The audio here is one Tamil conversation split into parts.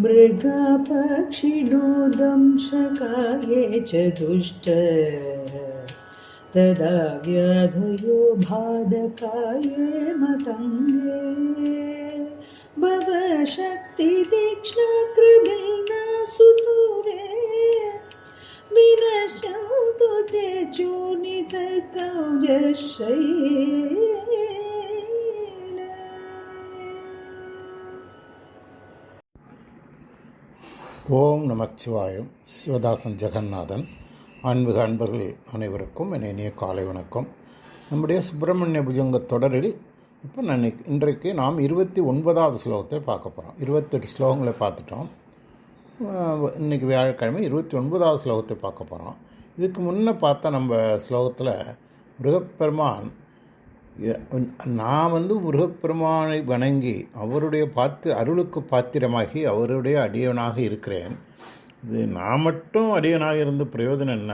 मृगापक्षिणोदंशकाये च दुष्ट तदा व्याधयो बाधकाये मतङ्गे भवशक्तितीक्ष्णकृमेण सुतुरे विनश्यन्तु ते चूर्णितकौजशैले. ஓம் நமச்சிவாயம். சிவதாசன் ஜெகநாதன். ஆன்மீக அன்பர்கள் அனைவருக்கும் என் இனிய காலை வணக்கம். நம்முடைய சுப்பிரமணிய புஜங்க தொடரில் இப்போ இன்றைக்கு நாம் 29வது ஸ்லோகத்தை பார்க்க போகிறோம். 28 ஸ்லோகங்களை பார்த்துட்டோம். இன்றைக்கி வியாழக்கிழமை 29வது ஸ்லோகத்தை பார்க்க போகிறோம். இதுக்கு முன்னே பார்த்த நம்ம ஸ்லோகத்தில் முருகப்பெருமான், நான் முருகப்பெருமானை வணங்கி அவருடைய அருளுக்கு பாத்திரமாகி அவருடைய அடியவனாக இருக்கிறேன். இது நான் மட்டும் அடியவனாக இருந்து பிரயோஜனம் என்ன?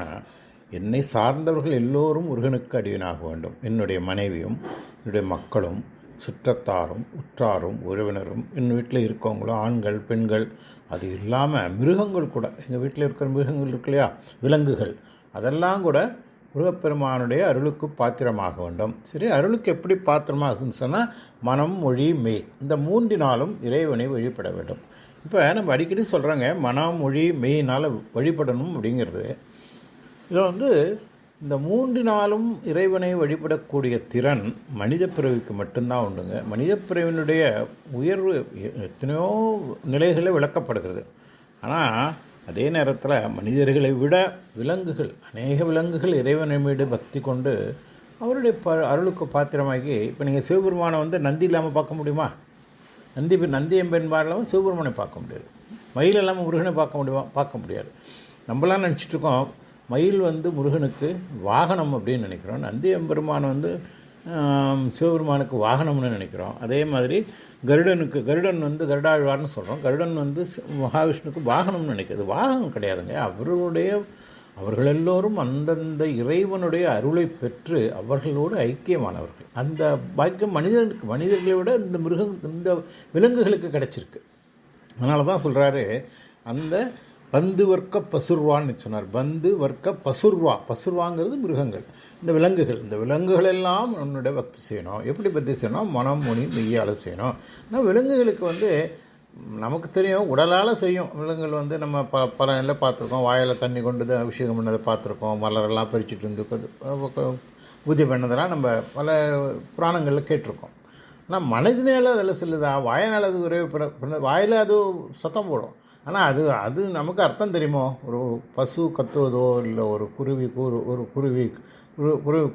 என்னை சார்ந்தவர்கள் எல்லோரும் முருகனுக்கு அடியவனாக வேண்டும். என்னுடைய மனைவியும் என்னுடைய மக்களும் சுற்றத்தாரும் உற்றாரும் உறவினரும் என் வீட்டில் இருக்கவங்களும் ஆண்கள் பெண்கள், அது இல்லாமல் மிருகங்கள் கூட, எங்கள் வீட்டில் இருக்கிற மிருகங்கள் இருக்கு இல்லையா, விலங்குகள், அதெல்லாம் கூட முருகப்பெருமானுடைய அருளுக்கு பாத்திரமாக வேண்டும். சரி, அருளுக்கு எப்படி பாத்திரமாகுதுன்னு சொன்னால் மனம் மொழி மெய், இந்த 3 நாளும் இறைவனை வழிபட வேண்டும். இப்போ நம்ம அடிக்கடி சொல்கிறாங்க மனம் மொழி மெய்னால் வழிபடணும் அப்படிங்கிறது. இதில் இந்த 3 நாளும் இறைவனை வழிபடக்கூடிய திறன் மனித பிறவிக்கு மட்டும்தான் உண்டுங்க. மனித பிறவினுடைய உயர்வு எத்தனையோ நிலைகளில் விளக்கப்படுகிறது. ஆனால் அதே நேரத்தில் மனிதர்களை விட விலங்குகள், அநேக விலங்குகள் இறைவனை மீது பக்தி கொண்டு அவருடைய அருளுக்கு பாத்திரமாகி, இப்போ நீங்கள் சிவபெருமானை நந்தி இல்லாமல் பார்க்க முடியுமா? நந்தி எம்பென்பாரெல்லாம் சிவபெருமானை பார்க்க முடியாது. மயில் இல்லாமல் முருகனை பார்க்க முடியாது. நம்மளாம் நினச்சிட்ருக்கோம் மயில் முருகனுக்கு வாகனம் அப்படின்னு நினைக்கிறோம். நந்தி எம்பெருமான் சிவபெருமானுக்கு வாகனம்னு நினைக்கிறோம். அதே மாதிரி கருடன் கருடாழ்வார்னு சொல்கிறோம். கருடன் மகாவிஷ்ணுக்கு வாகனம்னு நினைக்கிறது. வாகனம் கிடையாதுங்க. அவர்கள் எல்லோரும் அந்தந்த இறைவனுடைய அருளை பெற்று அவர்களோடு ஐக்கியமானவர்கள். அந்த பாக்கியம் மனிதர்களை விட இந்த விலங்குகளுக்கு கிடைச்சிருக்கு. அதனால தான் சொல்கிறாரு, அந்த பந்து வர்க்க பசுர்வான்னு சொன்னார். பந்து வர்க்க பசுர்வாங்கிறது மிருகங்கள், இந்த விலங்குகள் எல்லாம் உன்னுடைய பக்தி செய்யணும். எப்படி பக்தி செய்யணும்? மனம் மொழி மெய்யால் செய்யணும். ஆனால் விலங்குகளுக்கு நமக்கு தெரியும், உடலால் செய்யும். விலங்குகள் நம்ம பல நிலையில் பார்த்துருக்கோம். வாயில் தண்ணி கொண்டு அபிஷேகம் பண்ணதை பார்த்துருக்கோம். மலரெல்லாம் பறிச்சுட்டு பூஜை பண்ணதெல்லாம் நம்ம பல புராணங்களில் கேட்டிருக்கோம். ஆனால் மனதினால் அதில் செல்லுதா? வாயினால் அது வாயில் அது சத்தம் போடும். ஆனால் அது நமக்கு அர்த்தம் தெரியுமோ? ஒரு பசு கத்துவதோ இல்லை ஒரு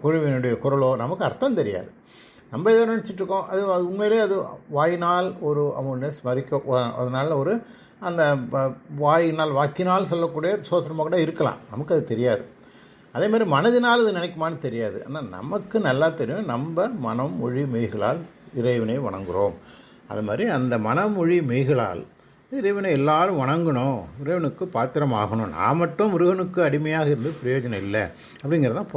குருவினுடைய குரலோ நமக்கு அர்த்தம் தெரியாது. நம்ம எதை நினச்சிட்ருக்கோம், அது உண்மையிலே அது வாயினால் ஒரு அவனை ஸ்மரிக்க, அதனால் அந்த வாக்கினால் சொல்லக்கூடிய சோத்திரமாக கூட இருக்கலாம். நமக்கு அது தெரியாது. அதேமாதிரி மனதினால் அது நினைக்குமான்னு தெரியாது. ஆனால் நமக்கு நல்லா தெரியும், நம்ம மனம் மொழி மெய்களால் இறைவனை வணங்குகிறோம். அது மாதிரி அந்த மனமொழி மெய்களால் இறைவனை எல்லாரும் வணங்கணும், இறைவனுக்கு பாத்திரமாகணும். நான் மட்டும் முருகனுக்கு அடிமையாக இருந்து பிரயோஜனம் இல்லை அப்படிங்கிறதான்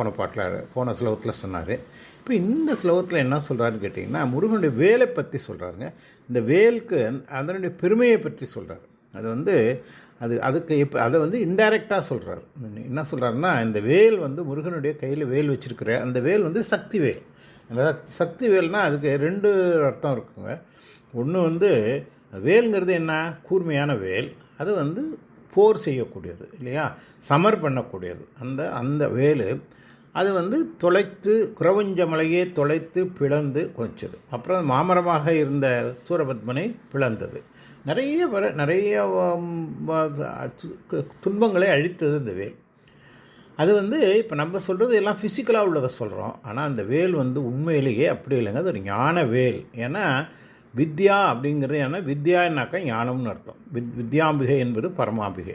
போன ஸ்லோகத்தில் சொன்னார். இப்போ இந்த ஸ்லோகத்தில் என்ன சொல்கிறாருன்னு கேட்டிங்கன்னா, முருகனுடைய வேலை பற்றி சொல்கிறாருங்க. இந்த வேலுக்கு அதனுடைய பெருமையை பற்றி சொல்கிறார். அது அதுக்கு அதை இன்டைரக்டாக சொல்கிறார். என்ன சொல்கிறாருன்னா, இந்த வேல் முருகனுடைய கையில் வேல் வச்சுருக்கிற அந்த வேல் சக்தி வேல். அந்த சக்தி வேல்னால் அதுக்கு 2 அர்த்தம் இருக்குங்க. ஒன்று வேலுங்கிறது என்ன? கூர்மையான வேல். அது போர் செய்யக்கூடியது இல்லையா, சமர் பண்ணக்கூடியது. அந்த வேலு அது தொலைத்து குரவஞ்ச மலையே தொலைத்து பிளந்து கொஞ்சது. அப்புறம் மாமரமாக இருந்த சூரபத்மனை பிளந்தது. நிறைய துன்பங்களை அழித்தது இந்த வேல். அது இப்போ நம்ம சொல்கிறது எல்லாம் ஃபிசிக்கலாக உள்ளதை சொல்கிறோம். ஆனால் அந்த வேல் உண்மையிலேயே அப்படி இல்லைங்க. அது ஒரு ஞான வேல். ஏன்னா வித்யா அப்படிங்கிறது ஏன்னா வித்யானாக்கா ஞானம்னு அர்த்தம். வித்யாம்பிகை என்பது பரமாம்பிகை,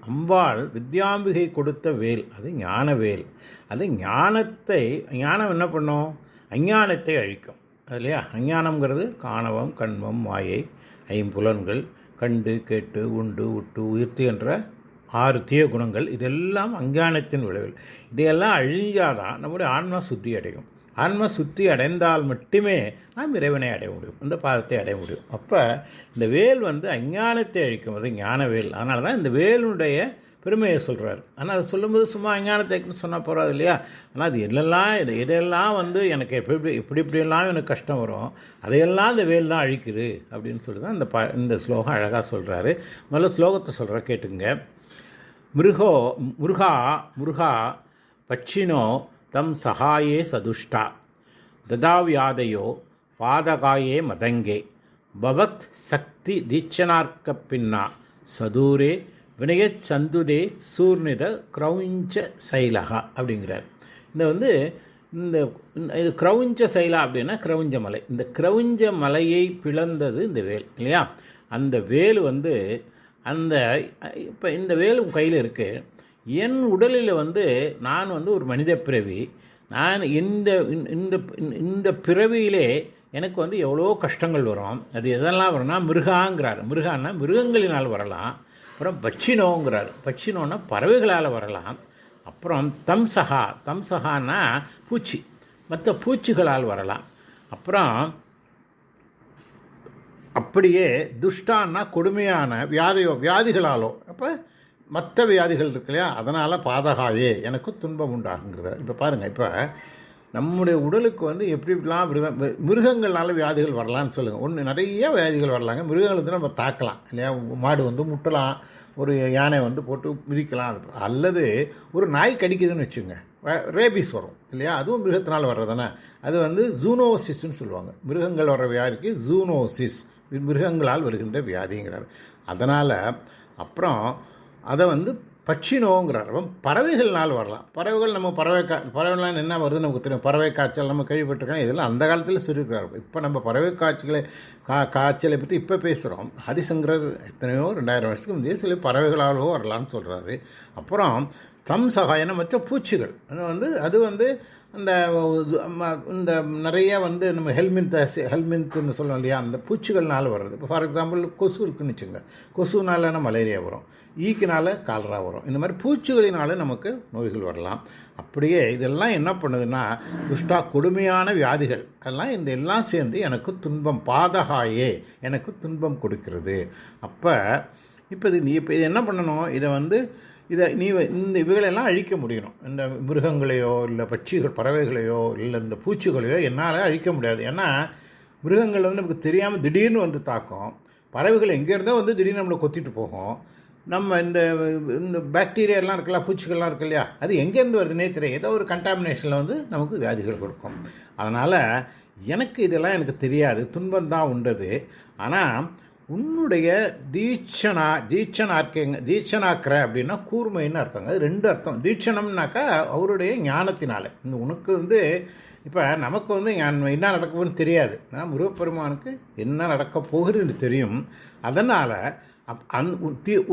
அம்பாள் வித்யாம்பிகை கொடுத்த வேல். அது ஞான வேல். அது ஞானம் என்ன பண்ணும்? அஞ்ஞானத்தை அழிக்கும். அது இல்லையா? அஞ்ஞானம்ங்கிறது காணவம் கண்மம் மாயை ஐம்புலன்கள் கண்டு கேட்டு உண்டு உட்டு உயிர்த்து என்ற 6 தீய குணங்கள். இதெல்லாம் அஞ்ஞானத்தின் விளைவில். இதையெல்லாம் அழிஞ்சாதான் நம்முடைய ஆன்மா சுத்தி அடையும். ஆன்ம சுத்தி அடைந்தால் மட்டுமே நாம் இறைவனை அடைய முடியும், இந்த பாதத்தை அடைய முடியும். அப்போ இந்த வேல் வந்து அஞ்ஞானத்தை அழிக்கும், அது ஞான வேல். அதனால தான் இந்த வேலுடைய பெருமையை சொல்கிறார். ஆனால் அதை சொல்லும்போது சும்மா அஞ்ஞானத்தை சொன்னால் போகாது இல்லையா. ஆனால் அது எதெல்லாம் வந்து எனக்கு இப்படியெல்லாம் எனக்கு கஷ்டம் வரும், அதையெல்லாம் இந்த வேல் தான் அழிக்குது அப்படின்னு சொல்லி தான் இந்த ஸ்லோகம் அழகாக சொல்கிறாரு. முதல்ல ஸ்லோகத்தை சொல்கிற கேட்டுங்க. முருகா பட்சினோ தம் சகாயே சதுஷ்டா ததாவியாதையோ பாதகாயே மதங்கே பவத் சக்தி தீட்சனார்க்க பின்னா சதூரே வினயச் சந்துதே சூர்ணித கிரௌஞ்ச சைலகா அப்படிங்கிறார். இந்த வந்து இது கிரௌஞ்ச சைலா அப்படின்னா கிரௌஞ்ச மலை. இந்த கிரௌஞ்ச மலையை பிளந்தது இந்த வேல் இல்லையா. அந்த வேல் வந்து இப்போ இந்த வேல் உன் கையில் இருக்குது. என் உடலில் வந்து நான் வந்து ஒரு மனித பிறவி. நான் இந்த பிறவியிலே எனக்கு வந்து எவ்வளோ கஷ்டங்கள் வரும். அது எதெல்லாம் வரும்னா மிருகாங்கிறார். மிருகான்னா மிருகங்களினால் வரலாம். அப்புறம் பட்சினோங்கிறார். பட்சினோன்னா பறவைகளால் வரலாம். அப்புறம் தம்சகான்னா பூச்சி, மற்ற பூச்சிகளால் வரலாம். அப்புறம் அப்படியே துஷ்டான்னா கொடுமையான வியாதிகளாலோ, அப்போ மற்ற வியாதிகள் இருக்கு இல்லையா, அதனால் பாதகாயே எனக்கு துன்பம் உண்டாகுங்கிறது. இப்போ பாருங்கள், இப்போ நம்முடைய உடலுக்கு வந்து எப்படிலாம் மிருகங்கள்னால வியாதிகள் வரலான்னு சொல்லுங்கள். ஒன்று நிறைய வியாதிகள் வரலாங்க. மிருகங்கள் வந்து நம்ம தாக்கலாம் இல்லையா. மாடு வந்து முட்டலாம், ஒரு யானை வந்து போட்டு மிதிக்கலாம். அல்லது ஒரு நாய் கடிக்குதுன்னு வச்சுங்க, ரேபிஸ் வரும் இல்லையா. அதுவும் மிருகத்தினால் வர்றதுதானே. அது வந்து ஜூனோசிஸ்ன்னு சொல்லுவாங்க. மிருகங்கள் வர்ற வியாதிக்கு ஜூனோசிஸ், மிருகங்களால் வருகின்ற வியாதிங்கிறார். அதனால் அப்புறம் அதை வந்து பட்சினோங்கிறார். பறவைகள்னால் வரலாம். பறவைகள் நம்ம பறவைகள்லாம் என்ன வருதுன்னு நமக்கு தெரியும். பறவை காய்ச்சல் நம்ம கேள்விப்பட்டிருக்கோம். இதெல்லாம் அந்த காலத்தில் சொல்லியிருக்கிறார். இப்போ நம்ம பறவை காய்ச்சலை பற்றி இப்போ பேசுகிறோம். ஆதிசங்கரர் எத்தனையோ 2000 வருஷத்துக்கு முந்தைய சில பறவைகளாலோ வரலான்னு சொல்கிறாரு. அப்புறம் தம் சகாயன மற்ற பூச்சிகள் அது வந்து இந்த நிறைய வந்து நம்ம ஹெல்மின்ட்னு சொல்லணும் இல்லையா, அந்த பூச்சிகள்னால வர்றது. இப்போ ஃபார் எக்ஸாம்பிள் கொசு இருக்குன்னு வச்சுங்க. கொசுனால மலேரியா வரும், ஈக்கினால் காலரா வரும். இந்த மாதிரி பூச்சிகளினால நமக்கு நோய்கள் வரலாம். அப்படியே இதெல்லாம் என்ன பண்ணுதுன்னா துஷ்டா கொடுமையான வியாதிகள் அதெல்லாம் எல்லாம் சேர்ந்து எனக்கு துன்பம், பாதகாயே எனக்கு துன்பம் கொடுக்கிறது. இப்போ இது என்ன பண்ணணும், இவைகளெல்லாம் அழிக்க முடியணும். இந்த மிருகங்களையோ இல்லை பறவைகளையோ இல்லை இந்த பூச்சிகளையோ என்னால் அழிக்க முடியாது. ஏன்னா மிருகங்கள் வந்து நமக்கு தெரியாமல் திடீர்னு வந்து தாக்கும். பறவைகள் எங்கேருந்தோ வந்து திடீர்னு நம்மளை கொத்திட்டு போகும். நம்ம இந்த பாக்டீரியாலாம் இருக்குல்ல, பூச்சிகள்லாம் இருக்கு இல்லையா, அது எங்கேருந்து வருதுன்னே தெரியும். ஏதோ ஒரு கண்டாமினேஷனில் வந்து நமக்கு வியாதிகள் கொடுக்கும். அதனால் எனக்கு தெரியாது, துன்பம் தான் உண்டது. ஆனால் உன்னுடைய தீட்சனாக்கிற அப்படின்னா கூர்மைன்னு அர்த்தங்க. அது 2 அர்த்தம். தீட்சணம்னாக்கா அவருடைய ஞானத்தினால. உனக்கு வந்து இப்போ நமக்கு வந்து என்ன நடக்கும்னு தெரியாது. ஆனால் முருகப்பெருமானுக்கு என்ன நடக்க போகுதுன்னு தெரியும். அதனால்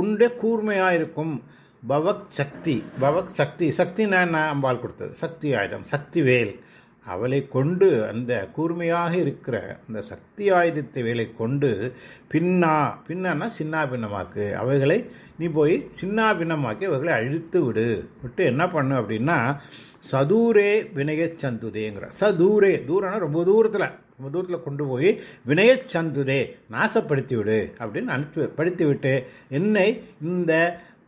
உன்னுடைய கூர்மையாக இருக்கும் பவக் சக்தி சக்தினா அம்பாள் கொடுத்தது. சக்தி ஆயுதம், சக்தி வேல். அவளை கொண்டு அந்த கூர்மையாக இருக்கிற அந்த சக்தி ஆயுதத்தை வேலை கொண்டு பின்னா சின்னா பின்னமாக்கு, அவைகளை நீ போய் சின்னா பின்னமாக்கி அவைகளை அழித்து விட்டு என்ன பண்ணு அப்படின்னா சதூரே வினயச் சந்துதேங்கிற. தூரம்னா ரொம்ப தூரத்தில் கொண்டு போய் வினயச் சந்துதே நாசப்படுத்தி விடு அப்படின்னு படுத்தி விட்டு என்னை இந்த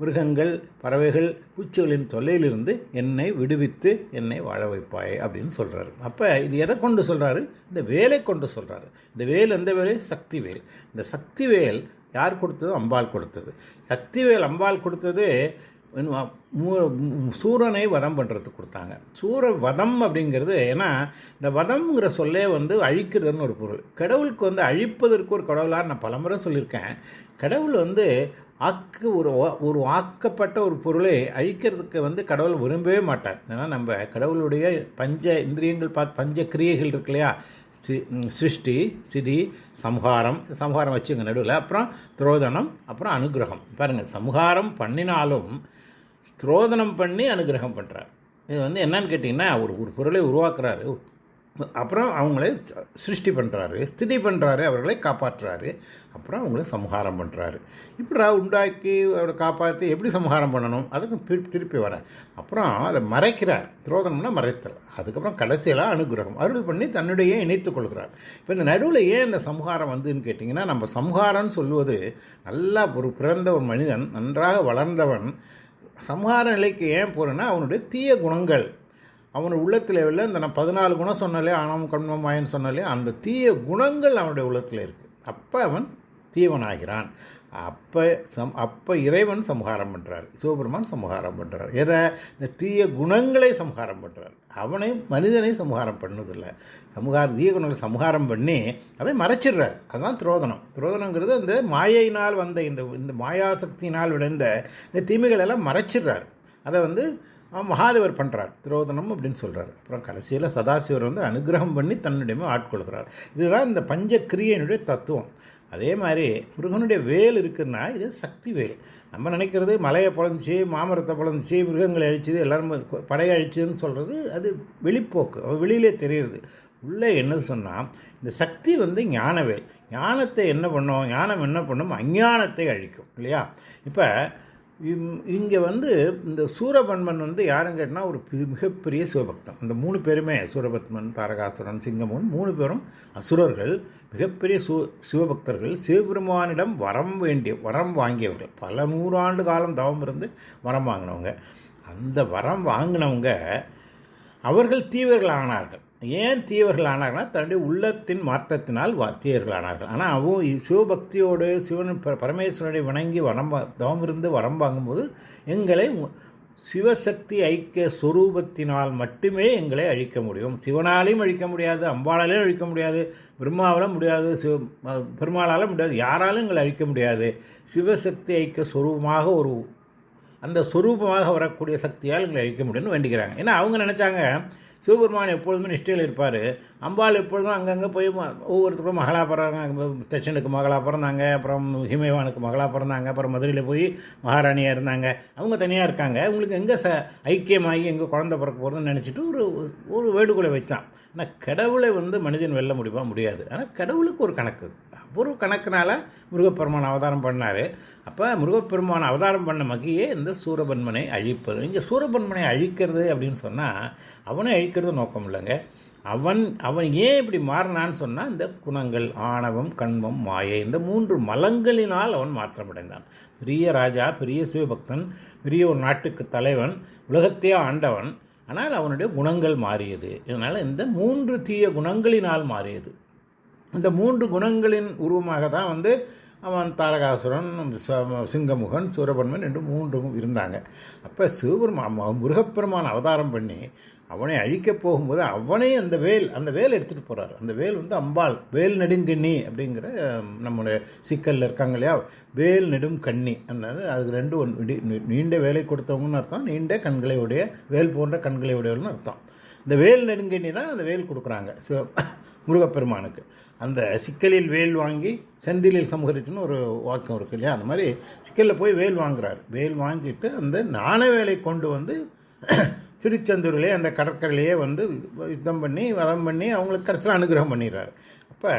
மிருகங்கள், பறவைகள், பூச்சிகளின் தொல்லையிலிருந்து என்னை விடுவித்து என்னை வாழ வைப்பாய் அப்படின்னு சொல்கிறாரு. அப்போ இது எதை கொண்டு சொல்கிறாரு? இந்த வேலை கொண்டு சொல்கிறாரு. இந்த வேல் எந்த வேலை? சக்தி வேல். இந்த சக்தி வேல் யார் கொடுத்தது? அம்பாள் கொடுத்தது. சக்தி வேல் அம்பாள் கொடுத்தது சூரனை வதம் பண்ணுறதுக்கு கொடுத்தாங்க. சூர வதம் அப்படிங்கிறது, ஏன்னா இந்த வதம்ங்கிற சொல்லே வந்து அழிக்கிறதுன்னு ஒரு பொருள். கடவுளுக்கு வந்து அழிப்பதற்கு ஒரு கடவுளாக நான் பலமுறை சொல்லியிருக்கேன். கடவுள் வந்து ஒரு ஆக்கப்பட்ட ஒரு பொருளை அழிக்கிறதுக்கு வந்து கடவுள் விரும்பவே மாட்டார். ஏன்னா நம்ம கடவுளுடைய பஞ்ச இந்திரியங்கள் பஞ்ச கிரியைகள் இருக்கு இல்லையா, சிருஷ்டி, சிதி, சம்ஹாரம் வச்சுங்க நடுவில், அப்புறம் திரோதனம், அப்புறம் அனுகிரகம். பாருங்கள், சம்ஹாரம் பண்ணினாலும் ஸ்திரோதனம் பண்ணி அனுகிரகம் பண்ணுறார். இது வந்து என்னன்னு கேட்டிங்கன்னா ஒரு பொருளை உருவாக்குறாரு. அப்புறம் அவங்கள சிருஷ்டி பண்ணுறாரு, ஸ்திதி பண்ணுறாரு, அவர்களை காப்பாற்றுறாரு, அப்புறம் அவங்கள சம்ஹாரம் பண்ணுறாரு. இப்படி உண்டாக்கி அவரை காப்பாற்றி எப்படி சம்ஹாரம் பண்ணணும் அதுக்கு திருப்பி வரேன். அப்புறம் அதை மறைக்கிறார். துரோதனம்னா மறைத்தல். அதுக்கப்புறம் கடைசியெல்லாம் அனுகிரகம் அருள் பண்ணி தன்னுடைய இணைத்துக் கொள்கிறார். இப்போ இந்த நடுவில் ஏன் இந்த சம்ஹாரம் வந்துன்னு கேட்டிங்கன்னா, நம்ம சம்ஹாரம்னு சொல்லுவது நல்லா ஒரு பிறந்த ஒரு மனிதன் நன்றாக வளர்ந்தவன் சம்ஹார நிலைக்கு ஏன் போகிறேன்னா, அவனுடைய தீய குணங்கள் அவனுடைய உள்ளத்தில் இல்லை. இந்த நான் 14 குணம் சொன்னாலே, ஆணவம் கண்மம் மாயன்னு சொன்னாலே, அந்த தீய குணங்கள் அவனுடைய உள்ளத்தில் இருக்குது. அப்போ அவன் தீவனாகிறான். அப்போ இறைவன் சம்ஹாரம் பண்ணுறார், சிவபெருமான் சம்ஹாரம் பண்ணுறார். எதை? இந்த தீய குணங்களை சம்ஹாரம் பண்ணுறார். அவனை மனிதனை சம்ஹாரம் பண்ணதில்லை. தீய குணங்களை சம்ஹாரம் பண்ணி அதை மறைச்சிடுறார். அதுதான் துரோதனம். துரோதனங்கிறது அந்த மாயையினால் வந்த இந்த மாயாசக்தியினால் விளைந்த இந்த தீமைகள் எல்லாம் மறைச்சிடுறார். அதை மகாதேவர் பண்ணுறார், திரோதனம் அப்படின்னு சொல்கிறார். அப்புறம் கடைசியில் சதாசிவர் அனுகிரகம் பண்ணி தன்னுடைய ஆட்கொள்கிறார். இதுதான் இந்த பஞ்சக்கிரியனுடைய தத்துவம். அதே மாதிரி முருகனுடைய வேல் இருக்குன்னா இது சக்தி வேல். நம்ம நினைக்கிறது மலையை பொழந்துச்சு, மாமரத்தை பொழந்துச்சு, மிருகங்களை அழிச்சது, எல்லாரும் படையை அழிச்சதுன்னு சொல்கிறது அது வெளிப்போக்கு, வெளியிலே தெரியுது. உள்ளே என்னது சொன்னால் இந்த சக்தி ஞானவேல். ஞானத்தை என்ன பண்ணும்? ஞானம் என்ன பண்ணும்? அஞ்ஞானத்தை அழிக்கும் இல்லையா? இப்போ இங்கே இந்த சூரபன்மன் யாருன்னு கேட்டால் ஒரு மிகப்பெரிய சிவபக்தன். இந்த 3 பேருமே சூரபத்மன், தாரகாசுரன், சிங்கமுன் 3 பேரும் அசுரர்கள், மிகப்பெரிய சிவபக்தர்கள். சிவபெருமானிடம் வரம் வாங்கியவர்கள். பல 100 ஆண்டு காலம் தவம் இருந்து வரம் வாங்கினவங்க. அந்த வரம் வாங்கினவங்க அவர்கள் தீவர்கள் ஆனார்கள். ஏன் தீவர்கள் ஆனார்கள்னா, தன்னுடைய உள்ளத்தின் மாற்றத்தினால் தீவர்கள் ஆனார்கள். ஆனால் அவங்க சிவபக்தியோடு சிவன் பரமேஸ்வரனை வணங்கி தவம் இருந்து வரம் வாங்கும்போது எங்களை சிவசக்தி ஐக்கிய ஸ்வரூபத்தினால் மட்டுமே எங்களை அழிக்க முடியும். சிவனாலையும் அழிக்க முடியாது, அம்பாளாலையும் அழிக்க முடியாது, பிரம்மாவாலும் முடியாது, பெருமாளாலும் முடியாது, யாராலும் எங்களை அழிக்க முடியாது. சிவசக்தி ஐக்கிய ஸ்வரூபமாக அந்த ஸ்வரூபமாக வரக்கூடிய சக்தியால் எங்களை அழிக்க முடியும்னு வேண்டிக்கிறாங்க. ஏன்னா அவங்க நினச்சாங்க சிவபெருமான் எப்பொழுதுமே நிஷ்டையில் இருப்பார், அம்பாள் எப்பொழுதும் அங்கங்கே போய் ஒவ்வொருத்தரும் மகளாக பிறந்தாங்க. தட்சனுக்கு மகளாக பிறந்தாங்க, அப்புறம் ஹிமேவானுக்கு மகளாக பிறந்தாங்க, அப்புறம் மதுரையில் போய் மகாராணியாக இருந்தாங்க. அவங்க தனியாக இருக்காங்க, உங்களுக்கு எங்கே ஐக்கியமாகி எங்கே குழந்தை பிறக்க போகிறதுன்னு நினச்சிட்டு ஒரு வேண்டுகோளை வச்சான். ஆனால் கடவுளை மனிதன் வெல்ல முடியாது. ஆனால் கடவுளுக்கு ஒரு கணக்கு, ஒரு கணக்குனால முருகப்பெருமான் அவதாரம் பண்ணார். அப்போ முருகப்பெருமான் அவதாரம் பண்ண மகியே இந்த சூரபன்மனை அழிப்பது. இங்கே சூரபன்மனை அழிக்கிறது அப்படின்னு சொன்னால் அவனை அழிக்கிறது நோக்கம் இல்லைங்க. அவன் ஏன் இப்படி மாறினான்னு சொன்னால் இந்த குணங்கள் ஆணவம் கண்மம் மாயை இந்த 3 மலங்களினால் அவன் மாற்றமடைந்தான். பெரிய ராஜா, பெரிய சிவபக்தன், பெரிய ஒரு நாட்டுக்கு தலைவன், உலகத்தையே ஆண்டவன். ஆனால் அவனுடைய குணங்கள் மாறியது. இதனால் இந்த 3 தீய குணங்களினால் மாறியது. இந்த 3 குணங்களின் உருவமாக தான் அவன் தாரகாசுரன், சிங்கமுகன், சூரபன்மன் என்று 3 இருந்தாங்க. அப்போ முருகப்பெருமான் அவதாரம் பண்ணி அவனை அழிக்கப் போகும்போது அவனே அந்த வேல் எடுத்துகிட்டு போகிறார். அந்த வேல் அம்பாள் வேல் நெடுங்கண்ணி அப்படிங்கிற நம்முடைய சிக்கலில் இருக்காங்க இல்லையா, வேல் நெடும் கண்ணி. அதுக்கு 2 நீண்ட வேலை கொடுத்தவங்கன்னு அர்த்தம், நீண்ட கண்களை உடைய வேல் போன்ற கண்களை உடையவள்னு அர்த்தம். இந்த வேல் நெடுங்கண்ணி தான் அந்த வேல் கொடுக்குறாங்க முருகப்பெருமானுக்கு. அந்த சிக்கலில் வேல் வாங்கி செந்திலில் சமூகரித்துன்னு ஒரு வாக்கம் இருக்குது இல்லையா, அந்த மாதிரி சிக்கலில் போய் வேல் வாங்குறார். வேல் வாங்கிட்டு அந்த நாணவேலை கொண்டு திருச்செந்தூரிலே அந்த கடற்கரையிலேயே யுத்தம் பண்ணி வரம் பண்ணி அவங்களுக்கு கடைசியில் அனுகிரகம் பண்ணிடுறாரு. அப்போ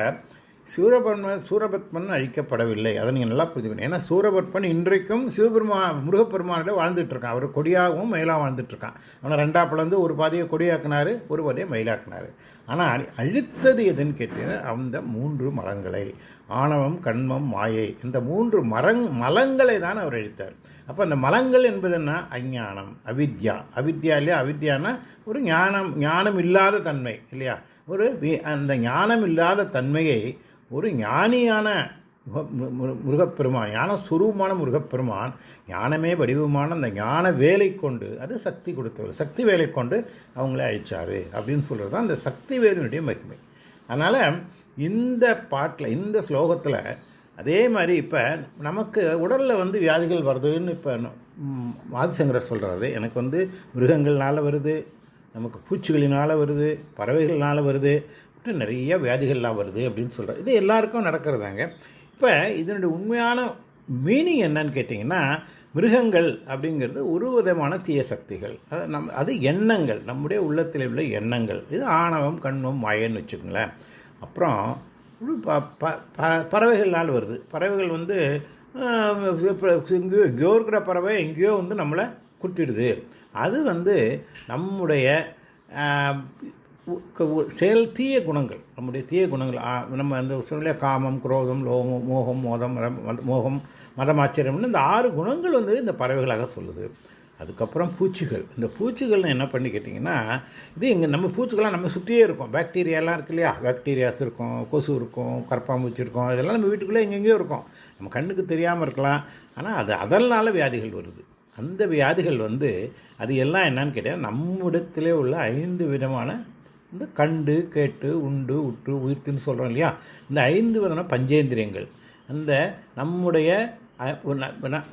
சூரபத்மன் அழிக்கப்படவில்லை. அதை நீங்கள் நல்லா புரிஞ்சுக்கணும். ஏன்னா சூரபத்மன் இன்றைக்கும் முருகப்பெருமானோட வாழ்ந்துட்டுருக்கான். அவர் கொடியாகவும் மயிலாக வாழ்ந்துட்டுருக்கான். அவனை 2 பிளந்து ஒரு பாதியை கொடியாக்குனார், ஒரு பாதியை மயிலாக்குனார். ஆனால் அழித்தது எதுன்னு கேட்டீங்கன்னா அந்த 3 மலங்களை, ஆணவம் கண்மம் மாயை, இந்த 3 மலங்களை தான் அவர் அழித்தார். அப்போ அந்த மலங்கள் என்பது என்ன? அஞ்ஞானம், அவித்யா இல்லையா? அவித்யானா ஒரு ஞானம் இல்லாத தன்மை இல்லையா? அந்த ஞானம் இல்லாத தன்மையை ஒரு ஞானியான முருகப்பெருமான், ஞான சுரூபமான முருகப்பெருமான் ஞானமே வடிவமான அந்த ஞான வேலை கொண்டு, அது சக்தி கொடுத்தவர், சக்தி வேலை கொண்டு அவங்கள அழிச்சார் அப்படின்னு சொல்கிறது தான் அந்த சக்தி வேலினுடைய மகிமை. அதனால் இந்த பாட்டில், இந்த ஸ்லோகத்தில் அதே மாதிரி இப்போ நமக்கு உடலில் வியாதிகள் வருதுன்னு இப்போ ஆதிசங்கரர் சொல்கிறாரு. எனக்கு மிருகங்கள்னால வருது, நமக்கு பூச்சிகளினால் வருது, பறவைகள்னால வருது, நிறைய வியாதிகள்லாம் வருது அப்படின்னு சொல்கிறார். இது எல்லாருக்கும் நடக்கிறதாங்க. இப்போ இதனுடைய உண்மையான மீனிங் என்னன்னு கேட்டிங்கன்னா, மிருகங்கள் அப்படிங்கிறது ஒரு விதமான தீய சக்திகள். அது எண்ணங்கள், நம்முடைய உள்ளத்தில் உள்ள எண்ணங்கள். இது ஆணவம், கண்மம், மாயன்னு வச்சுக்கோங்களேன். அப்புறம் பறவைகள்னால் வருது. பறவைகள் வந்து எங்கேயோ இருக்கிற பறவை எங்கேயோ வந்து நம்மளை குத்திடுது. அது வந்து நம்முடைய தீய குணங்கள், நம்முடைய தீய குணங்கள். நம்ம அந்த சொல்ல காமம், குரோதம், லோகம், மோகம், மோகம், மதமாச்சரியம்னு இந்த 6 குணங்கள் வந்து இந்த பறவைகளாக சொல்லுது. அதுக்கப்புறம் பூச்சிகள். இந்த பூச்சிகள்னு என்ன பண்ணி கேட்டிங்கன்னா, இது இங்கே நம்ம பூச்சிகள்லாம் நம்ம சுற்றியே இருக்கும். பாக்டீரியாலாம் இருக்கு இல்லையா, பாக்டீரியாஸ் இருக்கும், கொசு இருக்கும், கரப்பாம்பூச்சி இருக்கும். இதெல்லாம் நம்ம வீட்டுக்குள்ளே எங்கெங்கேயோ இருக்கும், நம்ம கண்ணுக்கு தெரியாமல் இருக்கலாம். ஆனால் அதனால வியாதிகள் வருது. அந்த வியாதிகள் வந்து அது எல்லாம் என்னன்னு கேட்டால், நம்மிடத்திலே உள்ள 5 விதமான இந்த கண்டு, கேட்டு, உண்டு, உற்று, உயிர்த்துன்னு சொல்கிறோம் இல்லையா, இந்த 5 விதமான பஞ்சேந்திரியங்கள், அந்த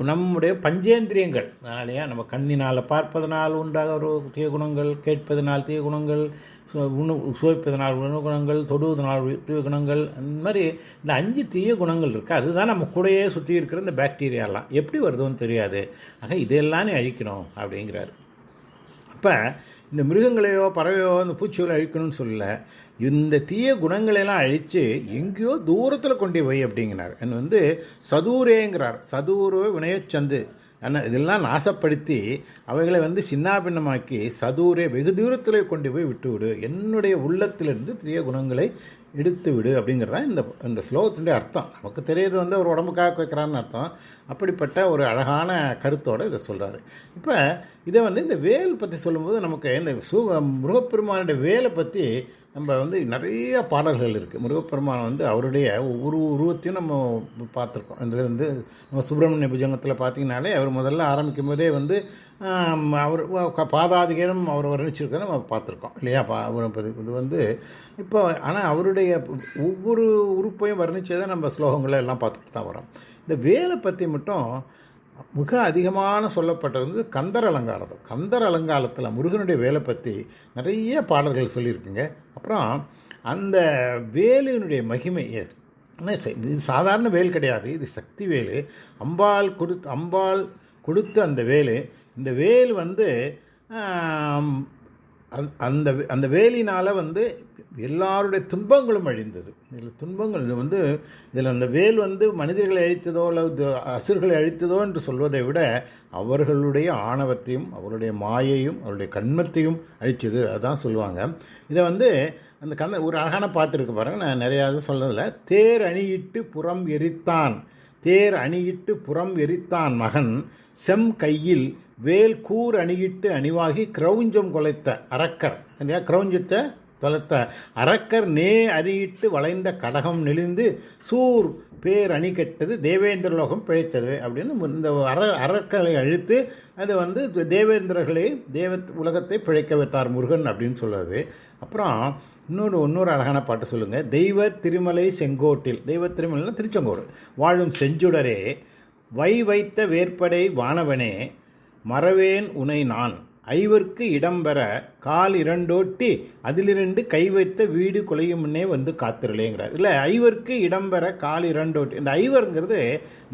நம்முடைய பஞ்சேந்திரியங்கள். அதனாலேயா நம்ம கண்ணினால் பார்ப்பதனால் உண்டாக ஒரு தீய குணங்கள், கேட்பதனால் தீய குணங்கள், சுவைப்பதனால் உணவு குணங்கள், தொடுவதனால் தீய குணங்கள், அந்த மாதிரி இந்த 5 தீய குணங்கள் இருக்குது. அதுதான் நம்ம கூடையே சுற்றி இருக்கிற இந்த பாக்டீரியாலாம் எப்படி வருதுன்னு தெரியாது. ஆக இதெல்லாம் அழிக்கணும் அப்படிங்கிறார். அப்போ இந்த மிருகங்களையோ பறவையோ இந்த பூச்சிகளை அழிக்கணும்னு சொல்லலை, இந்த தீய குணங்களெல்லாம் அழித்து எங்கேயோ தூரத்தில் கொண்டு போய் அப்படிங்கிறார். என்ன வந்து சதூரேங்கிறார். சதூரோ வினயச்சந்து இதெல்லாம் நாசப்படுத்தி அவைகளை வந்து சின்னாபின்னமாக்கி சதூரே வெகு தூரத்தில் கொண்டு போய் விட்டுவிடு, என்னுடைய உள்ளத்திலிருந்து தீய குணங்களை எடுத்து விடு அப்படிங்கிறது தான் இந்த ஸ்லோகத்தினுடைய அர்த்தம். நமக்கு தெரியுது வந்து ஒரு உடம்புக்காக வைக்கிறான்னு அர்த்தம். அப்படிப்பட்ட ஒரு அழகான கருத்தோடு இதை சொல்கிறாரு. இப்போ இதை வந்து இந்த வேல் பற்றி சொல்லும்போது நமக்கு இந்த முருகப்பெருமானுடைய வேலை பற்றி நம்ம வந்து நிறைய பாடல்கள் இருக்குது. முருகப்பெருமான் வந்து அவருடைய ஒவ்வொரு உருவத்தையும் நம்ம பார்த்துருக்கோம். இதில் வந்து நம்ம சுப்பிரமணிய புஜங்கத்தில் பார்த்திங்கனாலே அவர் முதல்ல ஆரம்பிக்கும் போதே வந்து அவர் பாதாதிகரம் அவர் வர்ணிச்சிருக்கிறத நம்ம பார்த்துருக்கோம் இல்லையா. இது வந்து இப்போ ஆனால் அவருடைய ஒவ்வொரு உறுப்பையும் வர்ணித்ததை நம்ம ஸ்லோகங்களை எல்லாம் பார்த்துட்டு தான் வரோம். இந்த வேலை பற்றி மட்டும் மிக அதிகமான சொல்லப்பட்டது வந்து கந்தர் அலங்காரம். கந்தர் அலங்காரத்தில் முருகனுடைய வேலை பற்றி நிறைய பாடல்கள் சொல்லியிருக்குங்க. அப்புறம் அந்த வேலினுடைய மகிமை, இது சாதாரண வேல் கிடையாது, இது சக்தி வேலு. அம்பாள் கொடுத்த அந்த வேலு. இந்த வேல் வந்து அந்த வேலினால் வந்து எல்லாருடைய துன்பங்களும் அழிந்தது. இதில் துன்பங்கள் இதில் அந்த வேல் வந்து மனிதர்களை அழித்ததோ அல்லது அசுர்களை அழித்ததோ என்று சொல்வதை விட அவர்களுடைய ஆணவத்தையும் அவருடைய மாயையும் அவருடைய கண்மத்தையும் அழித்தது, அதுதான் சொல்லுவாங்க. இதை வந்து அந்த ஒரு அழகான பாட்டு இருக்குது பாருங்கள், நான் நிறையா சொல்கிறதில்ல. தேர் அணியிட்டு புறம் எரித்தான் மகன் செம் கையில் வேல் கூர் அணியிட்டு அணிவாகி கிரௌஞ்சம் கொலைத்த அரக்கர், கிரௌஞ்சத்தை தொலைத்த அரக்கர் நே அணியிட்டு வளைந்த கடகம் நெளிந்து சூர் பேர் அணி கெட்டது தேவேந்திரலோகம் பிழைத்தது அப்படின்னு இந்த அரக்கர்களை அழித்து அது வந்து தேவேந்திரர்களை உலகத்தை பிழைக்க வைத்தார் முருகன் அப்படின்னு சொல்லுது. அப்புறம் இன்னொரு அழகான பாட்டு சொல்லுங்கள். தெய்வ திருமலை செங்கோட்டில், தெய்வ திருமலைனா திருச்செங்கோடு வாழும் செஞ்சுடரே வைத்த வேற்படை வானவனே மறவேன் உனை நான் ஐவர்க்கு இடம்பெற கால் 2 ஓட்டி அதிலிருந்து கை வைத்த வீடு கொலையும் முன்னே வந்து காத்திரலேங்கிறார். இல்லை, ஐவர்க்கு இடம்பெற கால் 2 ஓட்டி. இந்த ஐவருங்கிறது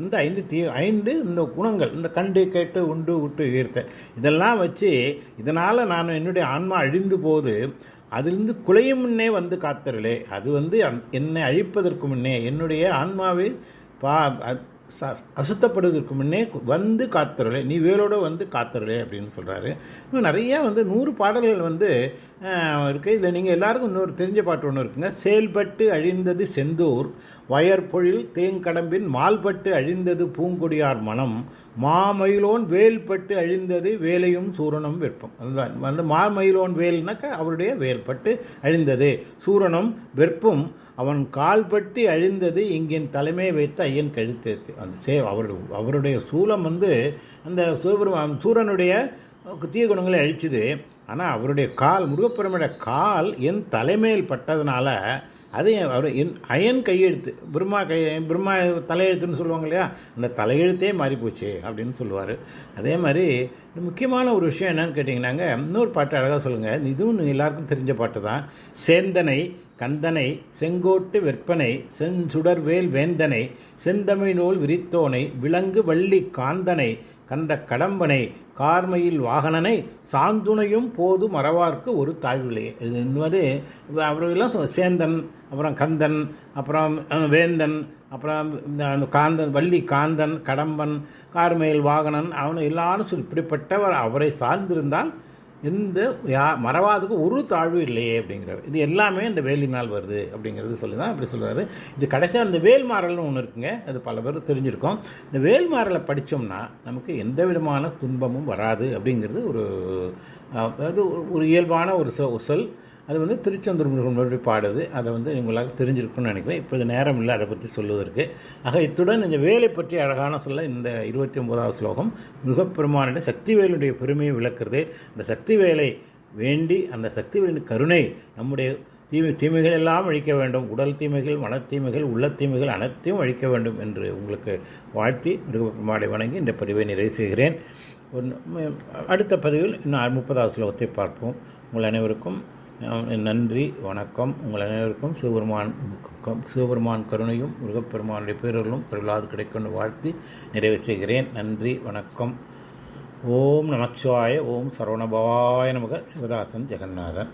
இந்த 5 இந்த குணங்கள், இந்த கண்டு கேட்டு உண்டு விட்டு உயிர்த்த இதெல்லாம் வச்சு இதனால் நான் என்னுடைய ஆன்மா அழிந்து போது அதிலிருந்து குலையும் முன்னே வந்து காத்திரலே, அது வந்து என்னை அழிப்பதற்கு முன்னே என்னுடைய ஆன்மாவை அசுத்தப்படுவதற்கு முன்னே வந்து காத்திரலே, நீ வேலோடு வந்து காத்திரலே அப்படின்னு சொல்கிறாரு. இன்னும் நிறையா 100 பாடல்கள் இருக்குது. இதில் நீங்கள் எல்லாருக்கும் இன்னொரு தெரிஞ்ச பாட்டு ஒன்று இருக்குங்க. செயல்பட்டு அழிந்தது செந்தூர் வயற்பொழில் தேங்கடம்பின் மால்பட்டு அழிந்தது பூங்கொடியார் மனம் மாமயிலோன் வேல்பட்டு அழிந்தது வேலையும் சூரனும் வெப்பம். அந்த மாமயிலோன் வேல்னாக்கா அவருடைய வேல்பட்டு அழிந்தது, சூரனும் வெற்பும் அவன் கால்பட்டு அழிந்தது இங்கின் தலைமை வைத்து ஐயன் கழுத்தேத்து. அந்த அவருடைய சூலம் அந்த சூரனுடைய தீய குணங்களை அழிச்சுது. ஆனால் அவருடைய முருகப்பெருமானுடைய கால் என் தலைமையில் பட்டதுனால அது அயன் கையெழுத்து, பிரம்மா தலையெழுத்துன்னு சொல்லுவாங்க இல்லையா, அந்த தலையெழுத்தே மாறிப்போச்சு அப்படின்னு சொல்லுவார். அதே மாதிரி இந்த முக்கியமான ஒரு விஷயம் என்னன்னு கேட்டிங்கன்னாங்க, இன்னொரு பாட்டு அழகாக சொல்லுங்கள். இதுவும் எல்லாருக்கும் தெரிஞ்ச பாட்டு தான். சேந்தனை கந்தனை செங்கோட்டு வெற்பனை செஞ்சுடர்வேல் வேந்தனை செந்தமிழ் நூல் விரித்தோனை விலங்கு வள்ளி காந்தனை கந்த கடம்பனை கார்மையில் வாகனனை சாந்துணையும் போது மறவார்க்கு ஒரு தாழ்வில்லையே. இது என்பது அவரெல்லாம் சேந்தன், அப்புறம் கந்தன், அப்புறம் வேந்தன், அப்புறம் அந்த காந்தன், வள்ளி காந்தன், கடம்பன், கார்மையில் வாகனன், அவனை எல்லாரும் இப்படிப்பட்டவர் அவரை சார்ந்திருந்தால் இந்த மறவாதுக்கு ஒரு தாழ்வு இல்லையே அப்படிங்கிறார். இது எல்லாமே இந்த வேலினால் வருது அப்படிங்கிறது சொல்லி தான் இப்படி சொல்கிறாரு. இது கடைசியாக இந்த வேல்மாறல்னு ஒன்று இருக்குங்க, அது பல பேர் தெரிஞ்சிருக்கோம். இந்த வேல்மாறலை படித்தோம்னா நமக்கு எந்த விதமான துன்பமும் வராது அப்படிங்கிறது ஒரு இயல்பான ஒரு சொல். அது திருச்செந்தூர் முருகன் பாடுது. அதை நீங்களாக தெரிஞ்சிருக்குன்னு நினைக்கிறேன். இப்போ இது நேரம் இல்லை அதை பற்றி சொல்லுவதற்கு. ஆக இத்துடன் இந்த வேலை பற்றி அழகான சொல்ல இந்த 29வது ஸ்லோகம் முருகப்பெருமானுடைய சக்திவேலுடைய பெருமையை விளக்குறது. இந்த சக்திவேலை வேண்டி அந்த சக்திவேலின் கருணை நம்முடைய தீமைகள் எல்லாம் அழிக்க வேண்டும், உடல் தீமைகள், மனத்தீமைகள், உள்ள தீமைகள் அனைத்தையும் அழிக்க வேண்டும் என்று உங்களுக்கு வாழ்த்தி முருகப்பெருமானை வணங்கி இந்த பதிவை நிறைவு செய்கிறேன். அடுத்த பதிவில் இன்னும் 30வது ஸ்லோகத்தை பார்ப்போம். உங்கள் அனைவருக்கும் நன்றி, வணக்கம். உங்கள் அனைவருக்கும் சிவபெருமான் கருணையும் முருகப்பெருமானுடைய பேரர்களும் பெருளாது கிடைக்கொண்டு வாழ்த்தி நிறைவு செய்கிறேன். நன்றி, வணக்கம். ஓம் நமச்சிவாய. ஓம் சரவணபவாய நமக. சிவதாசன் ஜெகநாதன்.